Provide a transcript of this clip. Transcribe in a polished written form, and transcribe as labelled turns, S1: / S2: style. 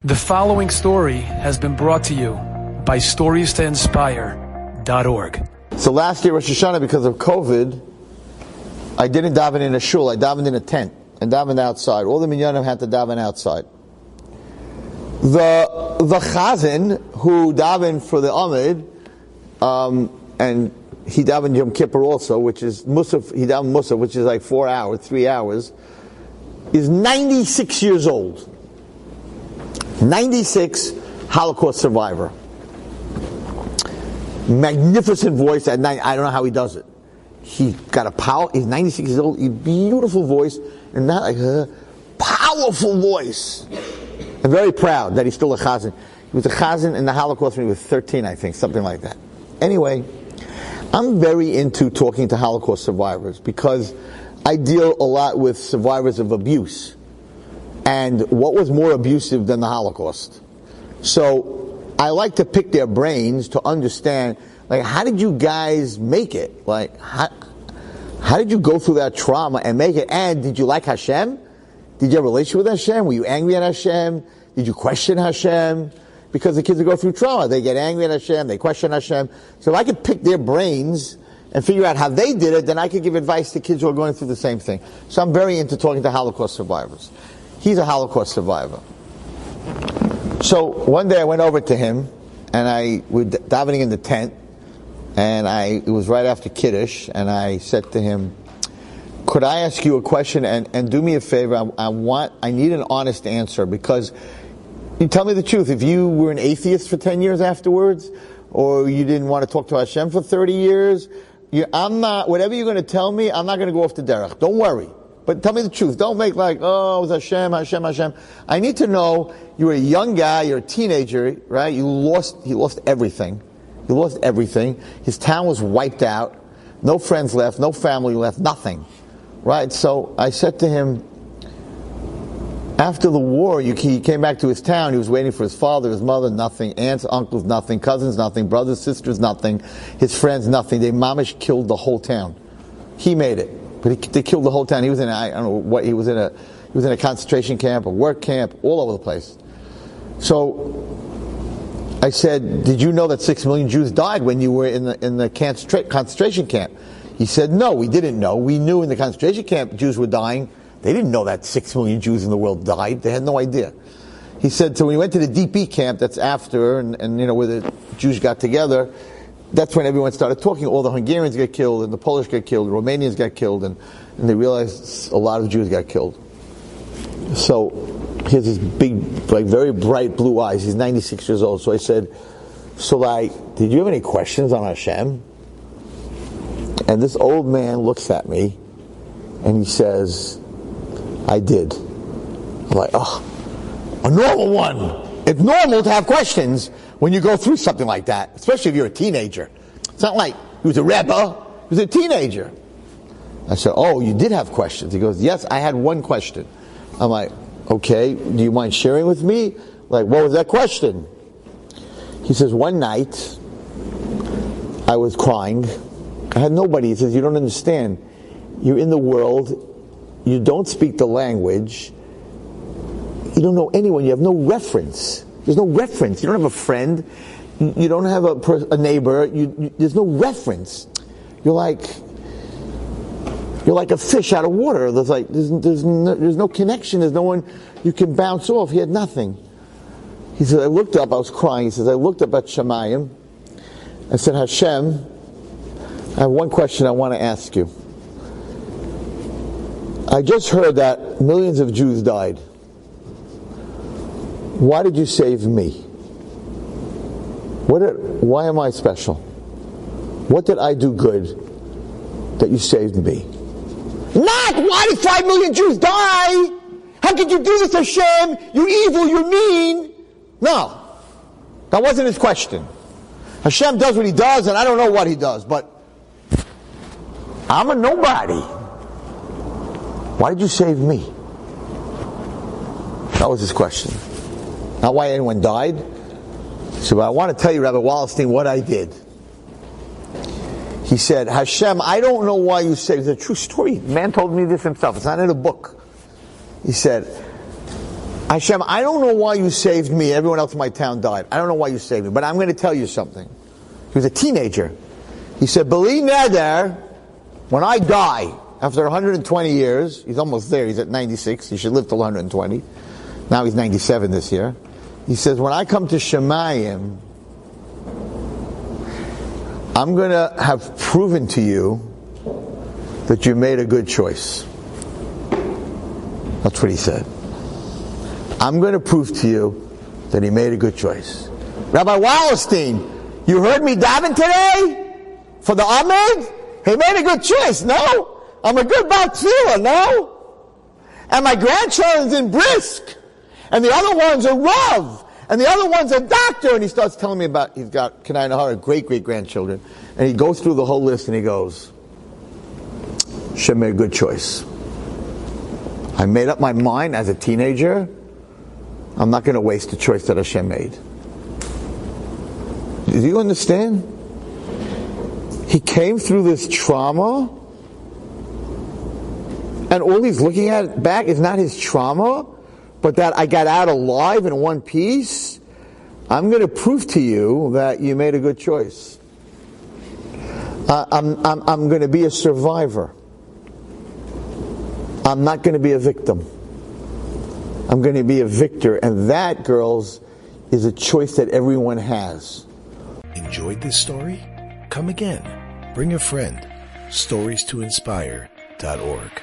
S1: The following story has been brought to you by StoriesToInspire.org.
S2: So last year, Rosh Hashanah, because of COVID, I didn't daven in a shul. I davened in a tent and davened outside. All the minyanim had to daven outside. The chazan who davened for the Amid, and he davened Yom Kippur also, which is Musaf. He davened Musaf, which is like 4 hours, 3 hours, is 96 years old. 96, Holocaust survivor. Magnificent voice at 90. I don't know how he does it. He got a power. He's 96 years old. Beautiful voice, and not like a powerful voice. I'm very proud that he's still a chazan. He was a chazan in the Holocaust when he was 13, I think, something like that. Anyway, I'm very into talking to Holocaust survivors because I deal a lot with survivors of abuse. And what was more abusive than the Holocaust? So I like to pick their brains to understand, like, how did you guys make it? Like, how did you go through that trauma and make it? And did you like Hashem? Did you have a relationship with Hashem? Were you angry at Hashem? Did you question Hashem? Because the kids that go through trauma, they get angry at Hashem, they question Hashem. So if I could pick their brains and figure out how they did it, then I could give advice to kids who are going through the same thing. So I'm very into talking to Holocaust survivors. He's a Holocaust survivor. So one day I went over to him, and we were davening in the tent, and it was right after Kiddush, and I said to him, could I ask you a question, and do me a favor, I need an honest answer, because you tell me the truth. If you were an atheist for 10 years afterwards, or you didn't want to talk to Hashem for 30 years, whatever you're going to tell me, I'm not going to go off the derech. Don't worry. But tell me the truth. Don't make like, oh, it was Hashem, Hashem, Hashem. I need to know, you're a young guy, you're a teenager, right? He lost everything. He lost everything. His town was wiped out. No friends left, no family left, nothing. Right? So I said to him, after the war, he came back to his town. He was waiting for his father, his mother, nothing. Aunts, uncles, nothing. Cousins, nothing. Brothers, sisters, nothing. His friends, nothing. They mamish killed the whole town. He made it. But they killed the whole town. He was in he was in a concentration camp, a work camp, all over the place. So I said, did you know that 6 million Jews died when you were in the concentration camp? He said, no, we didn't know. We knew in the concentration camp Jews were dying. They didn't know that 6 million Jews in the world died. They had no idea. He said, so when we went to the DP camp, that's after, and where the Jews got together, that's when everyone started talking. All the Hungarians got killed, and the Polish got killed, the Romanians got killed, and they realized a lot of Jews got killed. So he has these big, like very bright blue eyes. He's 96 years old. So I said, did you have any questions on Hashem? And this old man looks at me, and he says, I did. I'm like, oh, a normal one. It's normal to have questions when you go through something like that, especially if you're a teenager. It's not like he was a Rebbe, he was a teenager. I said, oh, you did have questions. He goes, yes, I had one question. I'm like, okay, do you mind sharing with me? Like, what was that question? He says, one night, I was crying. I had nobody. He says, you don't understand. You're in the world, you don't speak the language, you don't know anyone, you have no reference. There's no reference. You don't have a friend. You don't have a neighbor. There's no reference. You're like a fish out of water. There's no connection. There's no one you can bounce off. He had nothing. He said, I looked up. I was crying. He says, I looked up at Shemayim. I said, Hashem, I have one question I want to ask you. I just heard that millions of Jews died. Why did you save me? Why am I special? What did I do good that you saved me? Not why did 5 million Jews die? How could you do this, Hashem? You're evil, you're mean. No, that wasn't his question. Hashem does what he does, and I don't know what he does, but I'm a nobody. Why did you save me? That was his question. Not why anyone died. So I want to tell you, Rabbi Wallerstein, what I did. He said, Hashem, I don't know why you saved. It's a true story. Man told me this himself. It's not in a book. He said, Hashem, I don't know why you saved me. Everyone else in my town died. I don't know why you saved me, but I'm going to tell you something. He was a teenager. He said, Beli neder, when I die, after 120 years, he's almost there, he's at 96, he should live till 120. Now he's 97 this year. He says, when I come to Shemayim, I'm going to have proven to you that you made a good choice. That's what he said. I'm going to prove to you that he made a good choice. Rabbi Wallerstein, you heard me daven today for the Ahmed? He made a good choice, no? I'm a good Baal Tefillah, no? And my grandchildren's in Brisk, and the other one's a Rav, and the other one's a doctor, and he starts telling me about, he's got Kenai Nahara, great-great-grandchildren, and he goes through the whole list, and he goes, Hashem made a good choice. I made up my mind as a teenager, I'm not going to waste the choice that Hashem made. Do you understand? He came through this trauma, and all he's looking at back is not his trauma, but that I got out alive in one piece. I'm going to prove to you that you made a good choice. I'm going to be a survivor. I'm not going to be a victim. I'm going to be a victor, and that, girls, is a choice that everyone has.
S3: Enjoyed this story? Come again. Bring a friend. StoriesToInspire.org